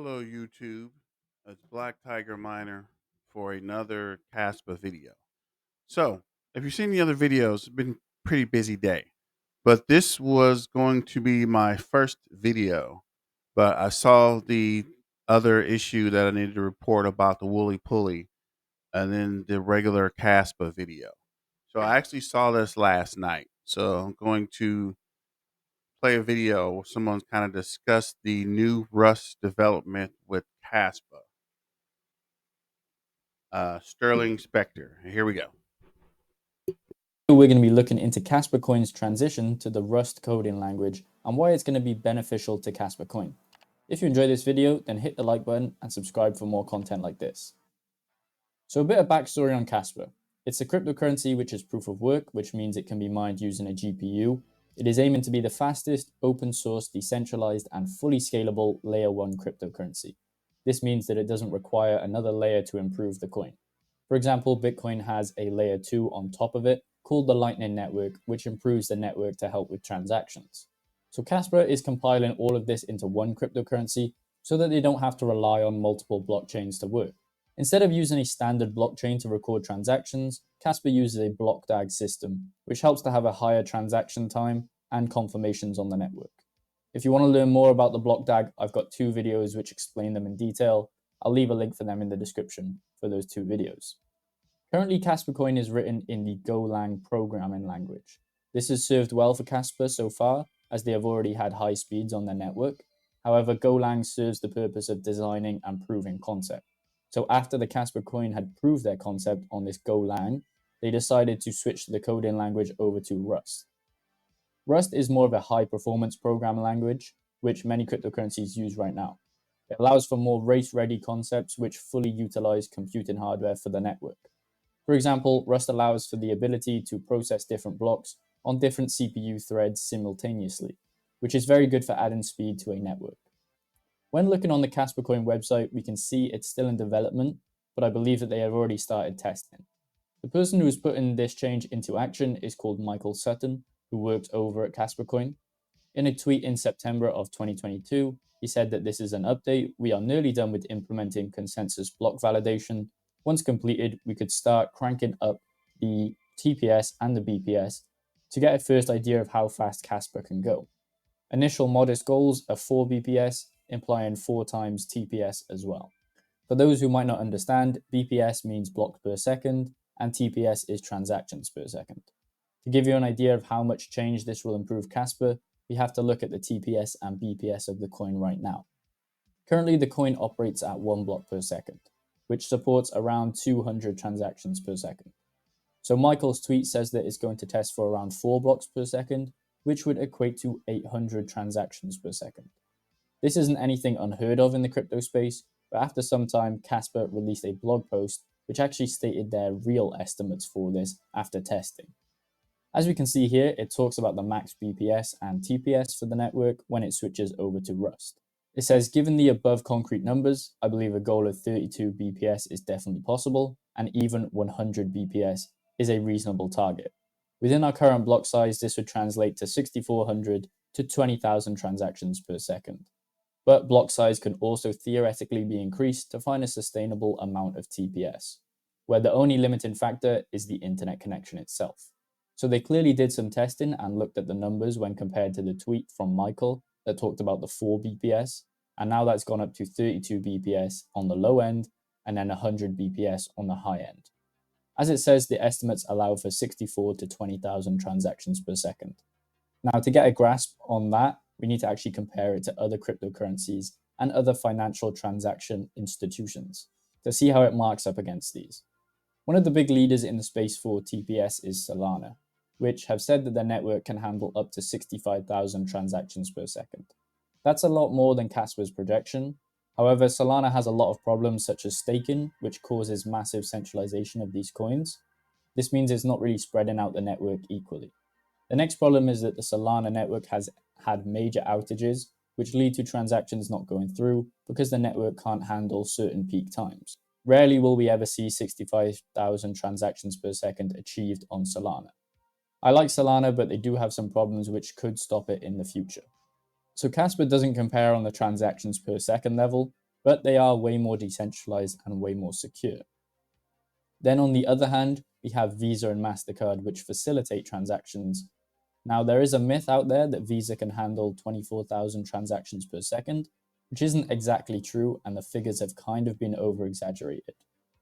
Hello YouTube, it's Black Tiger Miner for another Kaspa video. So, if you've seen the other videos, it's been a pretty busy day. But this was going to be my first video. But I saw the other issue that I needed to report about the Woolly Pulley and then the regular Kaspa video. So I actually saw this last night. So I'm going to play a video where someone's kind of discussed the new Rust development with Kaspa. Sterling Specter. Here we go. We're going to be looking into Kaspa Coin's transition to the Rust coding language and why it's going to be beneficial to Kaspa Coin. If you enjoyed this video, then hit the like button and subscribe for more content like this. So a bit of backstory on Kaspa. It's a cryptocurrency which is proof of work, which means it can be mined using a GPU. It is aiming to be the fastest, open source, decentralized, and fully scalable layer 1 cryptocurrency. This means that it doesn't require another layer to improve the coin. For example, Bitcoin has a layer 2 on top of it called the Lightning Network, which improves the network to help with transactions. So Kaspa is compiling all of this into one cryptocurrency so that they don't have to rely on multiple blockchains to work. Instead of using a standard blockchain to record transactions, Kaspa uses a block DAG system, which helps to have a higher transaction time and confirmations on the network. If you want to learn more about the block DAG, I've got 2 videos which explain them in detail. I'll leave a link for them in the description for those 2 videos. Currently, Kaspa Coin is written in the Golang programming language. This has served well for Kaspa so far, as they have already had high speeds on their network. However, Golang serves the purpose of designing and proving concept. So after the Kaspa Coin had proved their concept on this Golang, they decided to switch the coding language over to Rust. Rust is more of a high-performance programming language, which many cryptocurrencies use right now. It allows for more race-ready concepts which fully utilize computing hardware for the network. For example, Rust allows for the ability to process different blocks on different CPU threads simultaneously, which is very good for adding speed to a network. When looking on the Kaspa Coin website, we can see it's still in development, but I believe that they have already started testing. The person who is putting this change into action is called Sutton, who works over at Kaspa Coin. In a tweet in September of 2022, he said that this is an update. We are nearly done with implementing consensus block validation. Once completed, we could start cranking up the TPS and the BPS to get a first idea of how fast Kaspa can go. Initial modest goals are 4 BPS, implying 4 times TPS as well. For those who might not understand, BPS means blocks per second, and TPS is transactions per second. To give you an idea of how much change this will improve Kaspa, we have to look at the TPS and BPS of the coin right now. Currently, the coin operates at 1 block per second, which supports around 200 transactions per second. So Michael's tweet says that it's going to test for around 4 blocks per second, which would equate to 800 transactions per second. This isn't anything unheard of in the crypto space, but after some time, Kaspa released a blog post which actually stated their real estimates for this after testing. As we can see here, it talks about the max BPS and TPS for the network when it switches over to Rust. It says, given the above concrete numbers, I believe a goal of 32 BPS is definitely possible, and even 100 BPS is a reasonable target. Within our current block size, this would translate to 6,400 to 20,000 transactions per second. But block size can also theoretically be increased to find a sustainable amount of TPS, where the only limiting factor is the internet connection itself. So they clearly did some testing and looked at the numbers when compared to the tweet from Michael that talked about the 4 BPS, and now that's gone up to 32 BPS on the low end and then 100 BPS on the high end. As it says, the estimates allow for 64 to 20,000 transactions per second. Now, to get a grasp on that, we need to actually compare it to other cryptocurrencies and other financial transaction institutions to see how it marks up against these. One of the big leaders in the space for TPS is Solana, which have said that their network can handle up to 65,000 transactions per second. That's a lot more than Kaspa's projection. However, Solana has a lot of problems such as staking, which causes massive centralization of these coins. This means it's not really spreading out the network equally. The next problem is that the Solana network has had major outages, which lead to transactions not going through because the network can't handle certain peak times. Rarely will we ever see 65,000 transactions per second achieved on Solana. I like Solana, but they do have some problems which could stop it in the future. So Kaspa doesn't compare on the transactions per second level, but they are way more decentralized and way more secure. Then on the other hand, we have Visa and MasterCard, which facilitate transactions. Now, there is a myth out there that Visa can handle 24,000 transactions per second, which isn't exactly true, and the figures have kind of been over-exaggerated.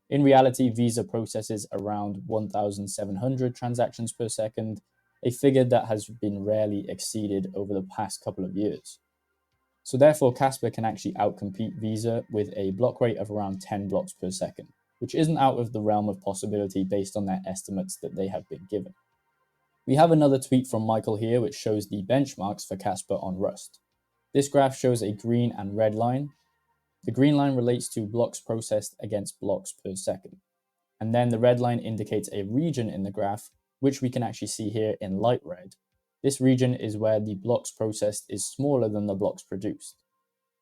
In reality, Visa processes around 1,700 transactions per second, a figure that has been rarely exceeded over the past couple of years. So therefore, Kaspa can actually outcompete Visa with a block rate of around 10 blocks per second, which isn't out of the realm of possibility based on their estimates that they have been given. We have another tweet from Michael here, which shows the benchmarks for Kaspa on Rust. This graph shows a green and red line. The green line relates to blocks processed against blocks per second. And then the red line indicates a region in the graph, which we can actually see here in light red. This region is where the blocks processed is smaller than the blocks produced.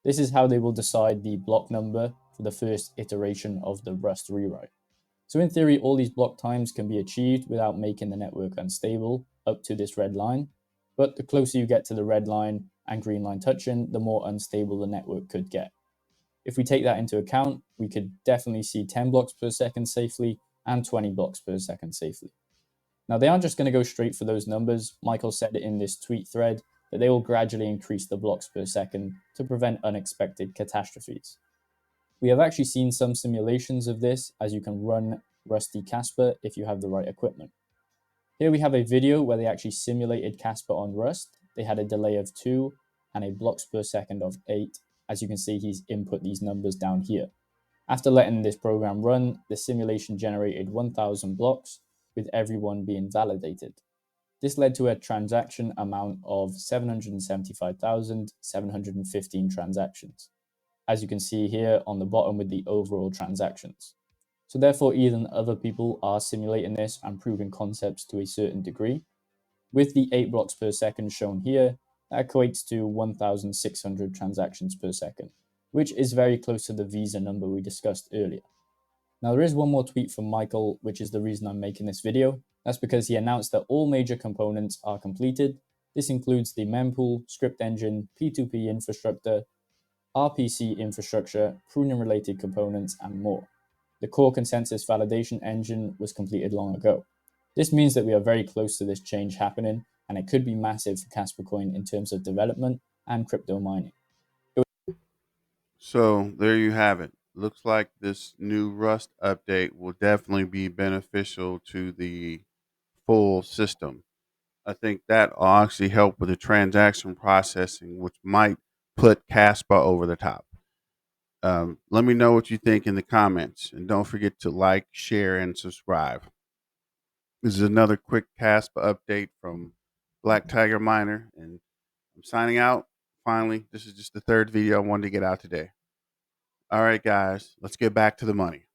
This is how they will decide the block number for the first iteration of the Rust rewrite. So in theory, all these block times can be achieved without making the network unstable up to this red line. But the closer you get to the red line and green line touching, the more unstable the network could get. If we take that into account, we could definitely see 10 blocks per second safely and 20 blocks per second safely. Now, they aren't just going to go straight for those numbers. Michael said it in this tweet thread that they will gradually increase the blocks per second to prevent unexpected catastrophes. We have actually seen some simulations of this, as you can run Rusty Kaspa if you have the right equipment. Here we have a video where they actually simulated Kaspa on Rust. They had a delay of 2 and a blocks per second of 8. As you can see, he's input these numbers down here. After letting this program run, the simulation generated 1,000 blocks, with everyone being validated. This led to a transaction amount of 775,715 transactions, as you can see here on the bottom with the overall transactions. So therefore, even other people are simulating this and proving concepts to a certain degree. With the 8 blocks per second shown here, that equates to 1,600 transactions per second, which is very close to the Visa number we discussed earlier. Now, there is one more tweet from Michael, which is the reason I'm making this video. That's because he announced that all major components are completed. This includes the mempool, script engine, P2P infrastructure, RPC infrastructure, pruning-related components, and more. The core consensus validation engine was completed long ago. This means that we are very close to this change happening, and it could be massive for Kaspa Coin in terms of development and crypto mining. So there you have it. Looks like this new Rust update will definitely be beneficial to the full system. I think that will actually help with the transaction processing, which might put Caspa over the top. Let me know what you think in the comments, and don't forget to like, share, and subscribe. This is another quick Caspa update from Black Tiger Miner, and I'm signing out. Finally, this is just the third video I wanted to get out today. All right, guys, let's get back to the money.